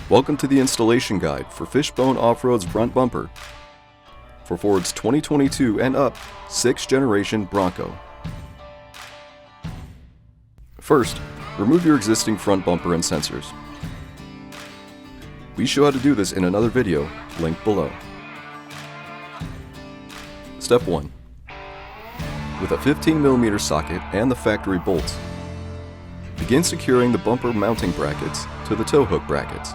Welcome to the installation guide for Fishbone Off-Road's front bumper for Ford's 2022 and up 6th generation Bronco. First, remove your existing front bumper and sensors. We show how to do this in another video, linked below. Step 1. With a 15mm socket and the factory bolts, begin securing the bumper mounting brackets to the tow hook brackets.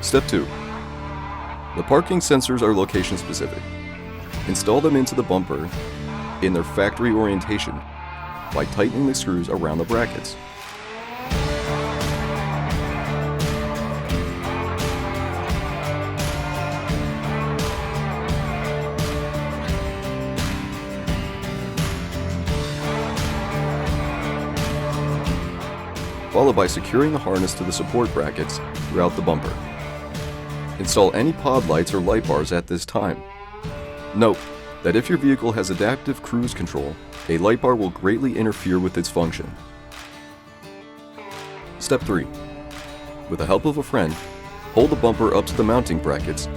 Step 2. The parking sensors are location specific. Install them into the bumper in their factory orientation by tightening the screws around the brackets. Followed by securing the harness to the support brackets throughout the bumper. Install any pod lights or light bars at this time. Note that if your vehicle has adaptive cruise control, a light bar will greatly interfere with its function. Step 3. With the help of a friend, hold the bumper up to the mounting brackets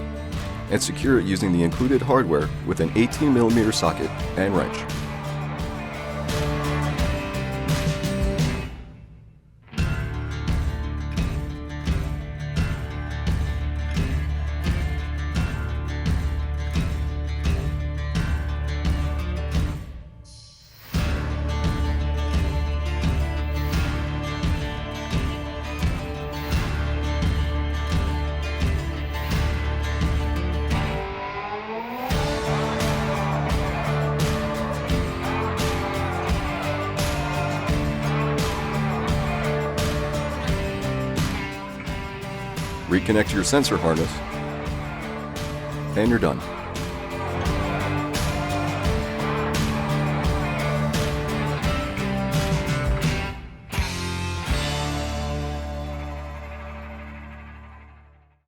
and secure it using the included hardware with an 18mm socket and wrench. Reconnect your sensor harness, and you're done.